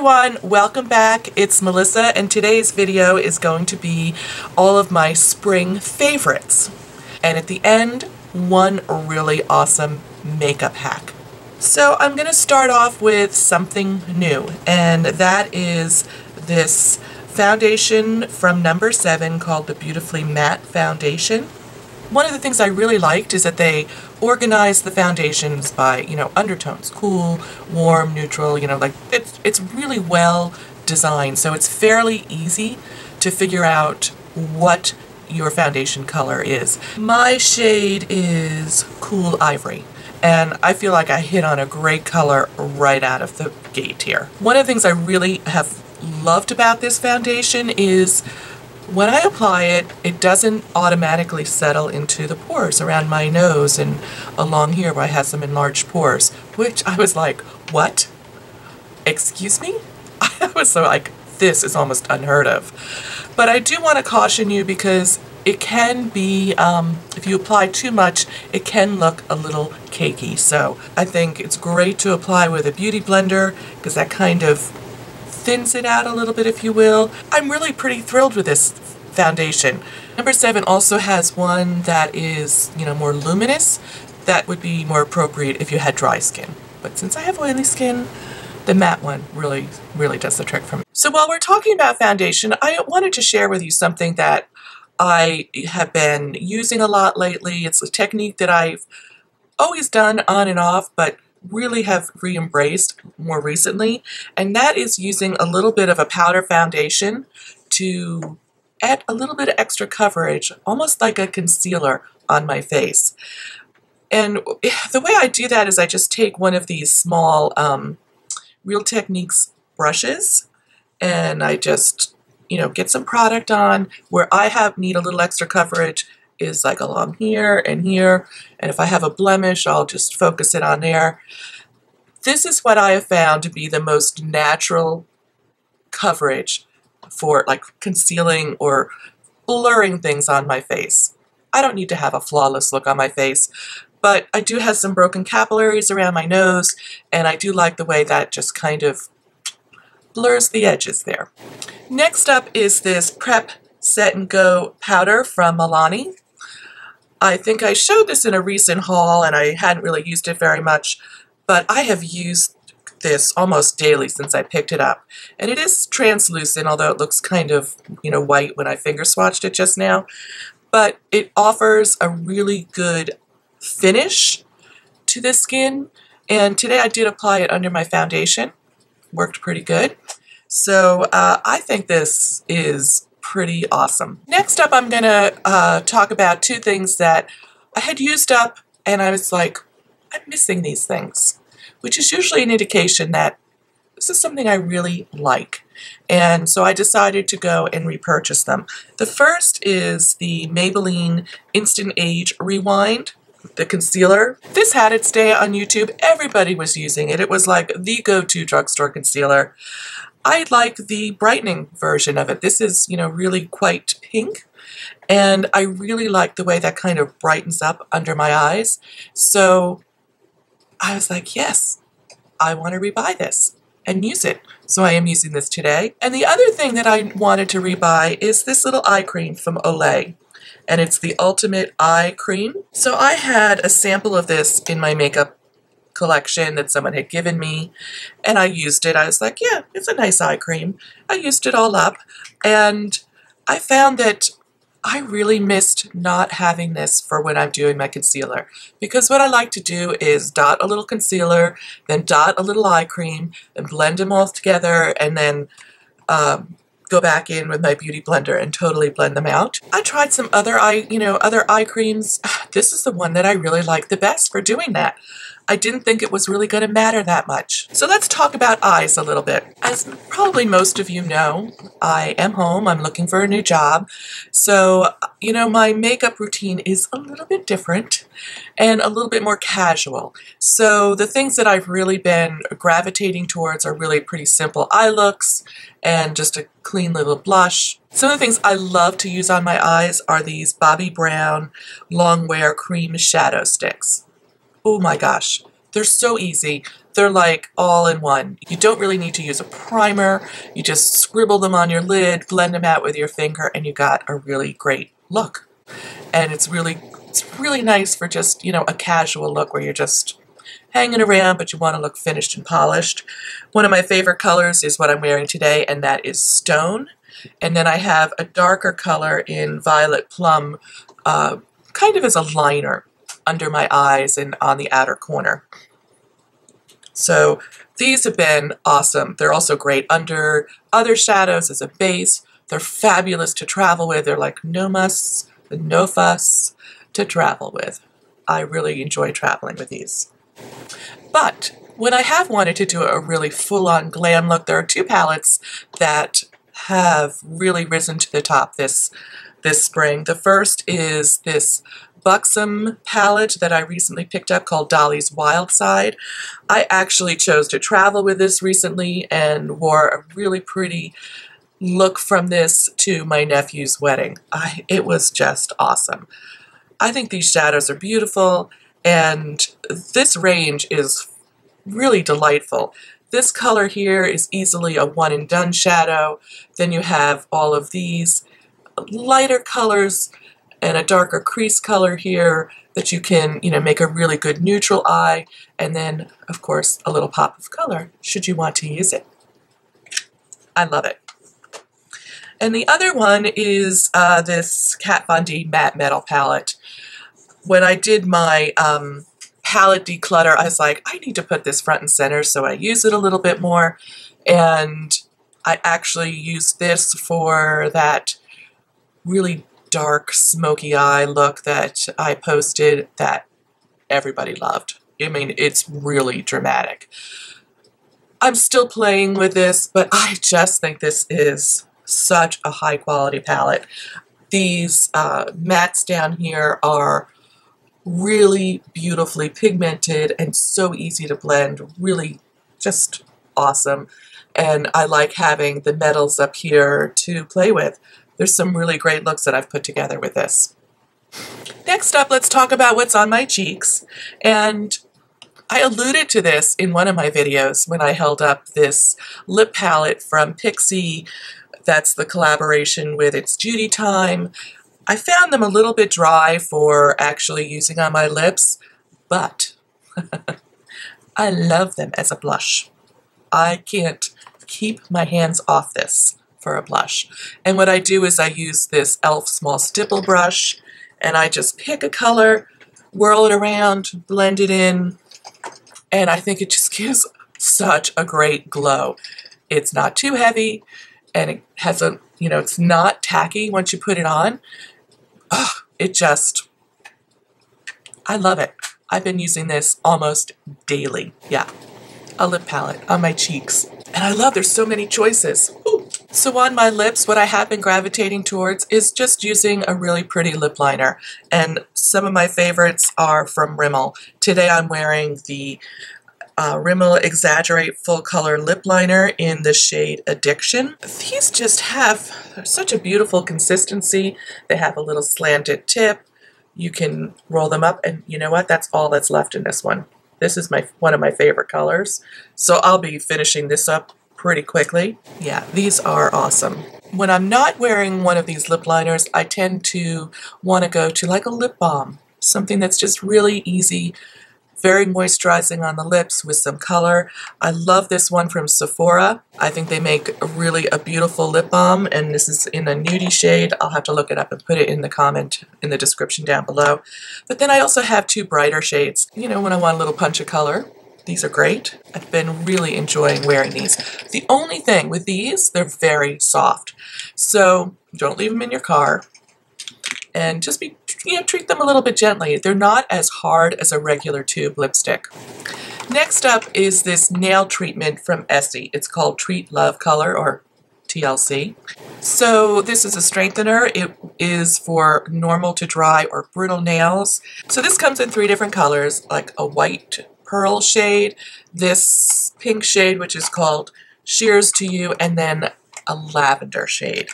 everyone, welcome back. It's Melissa and today's video is going to be all of my spring favorites. And at the end, one really awesome makeup hack. So I'm going to start off with something new, and that is this foundation from number 7 called the Beautifully Matte Foundation. One of the things I really liked is that they organized the foundations by, undertones, cool, warm, neutral, like it's really well designed, so it's fairly easy to figure out what your foundation color is. My shade is Cool Ivory, and I feel like I hit on a great color right out of the gate here. One of the things I really have loved about this foundation is when I apply it, it doesn't automatically settle into the pores around my nose and along here where I have some enlarged pores, which I was like, what? Excuse me? I was so like, this is almost unheard of. But I do want to caution you because it can be, if you apply too much, it can look a little cakey. So I think it's great to apply with a beauty blender because that kind of thins it out a little bit, if you will. I'm really pretty thrilled with this foundation. Number 7 also has one that is, more luminous. That would be more appropriate if you had dry skin. But since I have oily skin, the matte one really does the trick for me. So while we're talking about foundation, I wanted to share with you something that I have been using a lot lately. It's a technique that I've always done on and off, but really have re-embraced more recently, and that is using a little bit of a powder foundation to add a little bit of extra coverage, almost like a concealer on my face. And the way I do that is I just take one of these small Real Techniques brushes, and I just, get some product on. Where I need a little extra coverage is like along here, and if I have a blemish, I'll just focus it on there. This is what I have found to be the most natural coverage for like concealing or blurring things on my face. I don't need to have a flawless look on my face, but I do have some broken capillaries around my nose, and I do like the way that just kind of blurs the edges there. Next up is this Prep Set and Go powder from Milani. I think I showed this in a recent haul and I hadn't really used it very much, but I have used this almost daily since I picked it up. And it is translucent, although it looks kind of, white when I finger swatched it just now. But it offers a really good finish to the skin. And today I did apply it under my foundation. Worked pretty good. So I think this is pretty awesome. Next up, I'm going to talk about two things that I had used up and I was like, I'm missing these things, which is usually an indication that this is something I really like. And so I decided to go and repurchase them. The first is the Maybelline Instant Age Rewind, the concealer. This had its day on YouTube. Everybody was using it. It was like the go-to drugstore concealer. I like the brightening version of it. This is, really quite pink, and I really like the way that kind of brightens up under my eyes. So I was like, yes, I want to rebuy this and use it. So I am using this today. And the other thing that I wanted to rebuy is this little eye cream from Olay, and it's the Ultimate Eye Cream. So I had a sample of this in my makeup collection that someone had given me, and I used it. I was like, yeah, it's a nice eye cream. I used it all up, and I found that I really missed not having this for when I'm doing my concealer, because what I like to do is dot a little concealer, then dot a little eye cream, and blend them all together, and then go back in with my beauty blender and totally blend them out. I tried some other eye creams. This is the one that I really like the best for doing that. I didn't think it was really going to matter that much. So let's talk about eyes a little bit. As probably most of you know, I am home. I'm looking for a new job. So, my makeup routine is a little bit different and a little bit more casual. So the things that I've really been gravitating towards are really pretty simple eye looks and just a clean little blush. Some of the things I love to use on my eyes are these Bobbi Brown Long Wear Cream Shadow Sticks. Oh my gosh, they're so easy. They're like all in one. You don't really need to use a primer. You just scribble them on your lid, blend them out with your finger, and you got a really great look. And it's really nice for just, you know, a casual look where you're just hanging around, but you want to look finished and polished. One of my favorite colors is what I'm wearing today, and that is Stone. And then I have a darker color in Violet Plum, kind of as a liner under my eyes and on the outer corner. So these have been awesome. They're also great under other shadows as a base. They're fabulous to travel with. They're like no muss, no fuss to travel with. I really enjoy traveling with these. But when I have wanted to do a really full-on glam look, there are two palettes that have really risen to the top this spring. The first is this Buxom palette that I recently picked up called Dolly's Wild Side. I actually chose to travel with this recently and wore a really pretty look from this to my nephew's wedding. It was just awesome. I think these shadows are beautiful, and this range is really delightful. This color here is easily a one and done shadow. Then you have all of these lighter colors and a darker crease color here that you can, you know, make a really good neutral eye, and then of course a little pop of color should you want to use it. I love it. And the other one is this Kat Von D Matte Metal palette. When I did my palette declutter, I was like, I need to put this front and center, so I use it a little bit more, and I actually used this for that really dark smoky eye look that I posted that everybody loved. I mean, it's really dramatic. I'm still playing with this, but I just think this is such a high quality palette. These mattes down here are really beautifully pigmented and so easy to blend, really just awesome. And I like having the metals up here to play with. There's some really great looks that I've put together with this. Next up, let's talk about what's on my cheeks. And I alluded to this in one of my videos when I held up this lip palette from Pixie. That's the collaboration with It's Judy Time. I found them a little bit dry for actually using on my lips, but I love them as a blush. I can't keep my hands off this for a blush. And what I do is I use this e.l.f. small stipple brush, and I just pick a color, whirl it around, blend it in, and I think it just gives such a great glow. It's not too heavy, and it has a, you know, it's not tacky once you put it on. Oh, it just, I love it. I've been using this almost daily. Yeah, a lip palette on my cheeks. And I love there's so many choices. Ooh. So on my lips, what I have been gravitating towards is just using a really pretty lip liner. And some of my favorites are from Rimmel. Today I'm wearing the Rimmel Exaggerate Full Color Lip Liner in the shade Addiction. These just have such a beautiful consistency. They have a little slanted tip. You can roll them up, and you know what? That's all that's left in this one. This is one of my favorite colors, so I'll be finishing this up pretty quickly. Yeah, these are awesome. When I'm not wearing one of these lip liners, I tend to want to go to like a lip balm, something that's just really easy, very moisturizing on the lips with some color. I love this one from Sephora. I think they make a beautiful lip balm, and this is in a nudie shade. I'll have to look it up and put it in the comment in the description down below. But then I also have two brighter shades. You know, when I want a little punch of color, these are great. I've been really enjoying wearing these. The only thing with these, they're very soft. So don't leave them in your car, and just be, you know, treat them a little bit gently. They're not as hard as a regular tube lipstick. Next up is this nail treatment from Essie. It's called Treat Love Color, or TLC. So this is a strengthener. It is for normal to dry or brittle nails. So this comes in 3 different colors, like a white pearl shade, this pink shade, which is called Sheers to You, and then a lavender shade.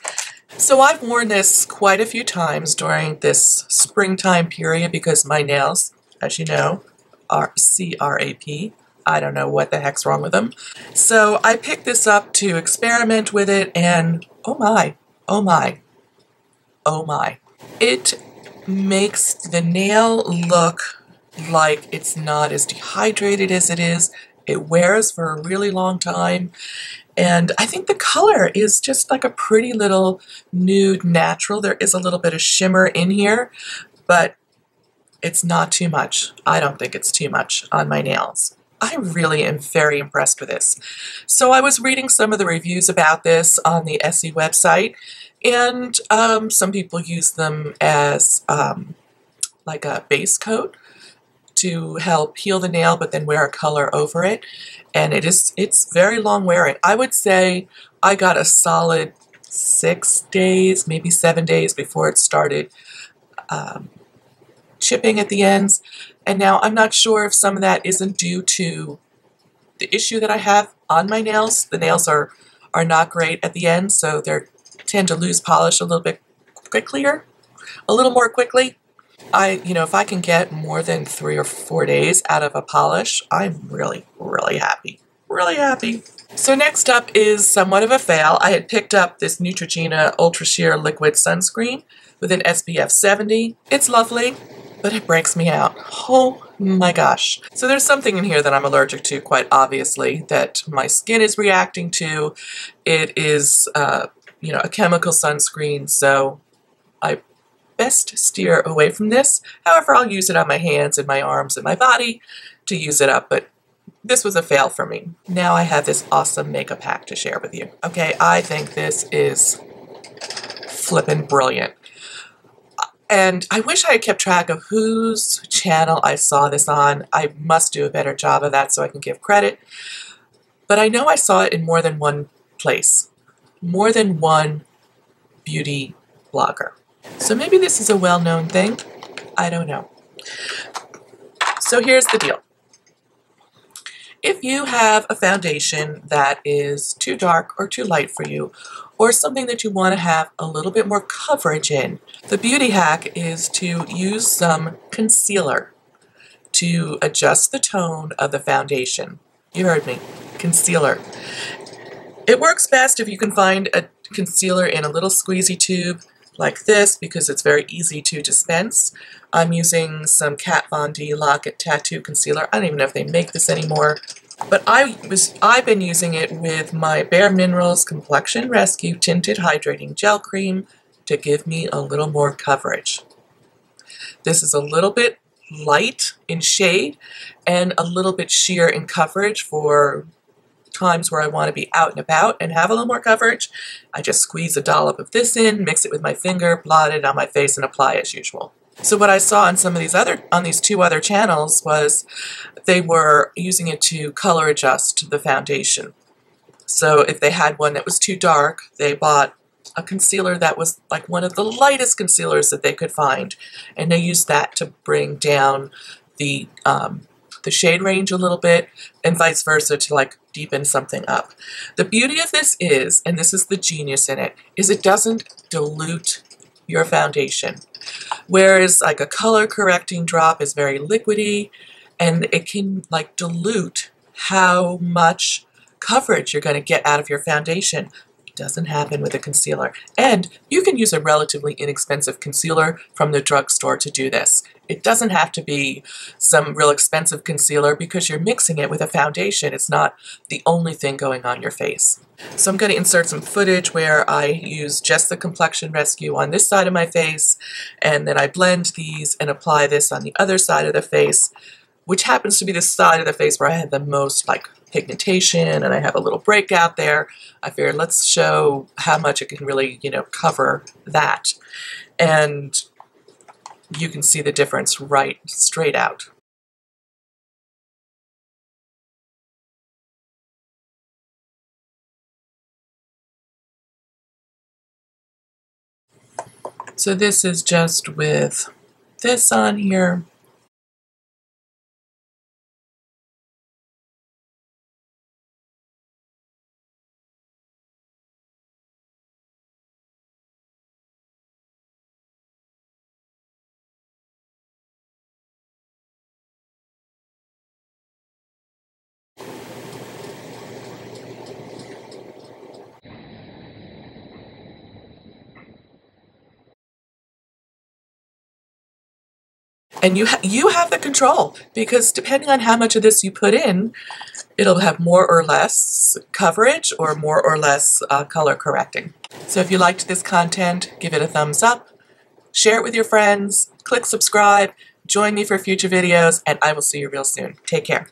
So I've worn this quite a few times during this springtime period because my nails, as you know, are CRAP, I don't know what the heck's wrong with them. So I picked this up to experiment with it, and oh my, oh my, oh my. It makes the nail look like it's not as dehydrated as it is. It wears for a really long time. And I think the color is just like a pretty little nude natural. There is a little bit of shimmer in here, but it's not too much. I don't think it's too much on my nails. I really am very impressed with this. So I was reading some of the reviews about this on the Essie website, and some people use them as like a base coat to help heal the nail, but then wear a color over it. And it's very long wearing. I would say I got a solid 6 days, maybe 7 days before it started chipping at the ends. And now I'm not sure if some of that isn't due to the issue that I have on my nails. The nails are not great at the end, so they tend to lose polish a little bit quicker, a little more quickly. If I can get more than 3 or 4 days out of a polish, I'm really, really happy. Really happy. So next up is somewhat of a fail. I had picked up this Neutrogena Ultra Sheer Liquid Sunscreen with an SPF 70. It's lovely, but it breaks me out. Oh my gosh. So there's something in here that I'm allergic to, quite obviously, that my skin is reacting to. It is, a chemical sunscreen, so I best steer away from this. However, I'll use it on my hands and my arms and my body to use it up, but this was a fail for me. Now I have this awesome makeup hack to share with you. Okay, I think this is flippin' brilliant. And I wish I had kept track of whose channel I saw this on. I must do a better job of that so I can give credit. But I know I saw it in more than one place, more than one beauty blogger. So maybe this is a well-known thing. I don't know. So here's the deal. If you have a foundation that is too dark or too light for you, or something that you want to have a little bit more coverage in, the beauty hack is to use some concealer to adjust the tone of the foundation. You heard me, concealer. It works best if you can find a concealer in a little squeezy tube like this, because it's very easy to dispense. I'm using some Kat Von D Lock-It Tattoo Concealer. I don't even know if they make this anymore, but I've been using it with my Bare Minerals Complexion Rescue Tinted Hydrating Gel Cream to give me a little more coverage. This is a little bit light in shade and a little bit sheer in coverage for times where I want to be out and about and have a little more coverage. I just squeeze a dollop of this in, mix it with my finger, blot it on my face, and apply as usual. So what I saw on some of these two other channels was they were using it to color adjust the foundation. So if they had one that was too dark, they bought a concealer that was like one of the lightest concealers that they could find, and they used that to bring down the shade range a little bit, and vice versa to like deepen something up. The beauty of this is, and this is the genius in it, is it doesn't dilute your foundation. Whereas like a color correcting drop is very liquidy, and it can like dilute how much coverage you're going to get out of your foundation. It doesn't happen with a concealer. And you can use a relatively inexpensive concealer from the drugstore to do this. It doesn't have to be some real expensive concealer because you're mixing it with a foundation. It's not the only thing going on your face. So I'm going to insert some footage where I use just the Complexion Rescue on this side of my face, and then I blend these and apply this on the other side of the face, which happens to be the side of the face where I have the most like pigmentation and I have a little breakout there. I figured let's show how much it can really, cover that. And you can see the difference right straight out. So this is just with this on here. And you have the control, because depending on how much of this you put in, it'll have more or less coverage or more or less color correcting. So if you liked this content, give it a thumbs up, share it with your friends, click subscribe, join me for future videos, and I will see you real soon. Take care.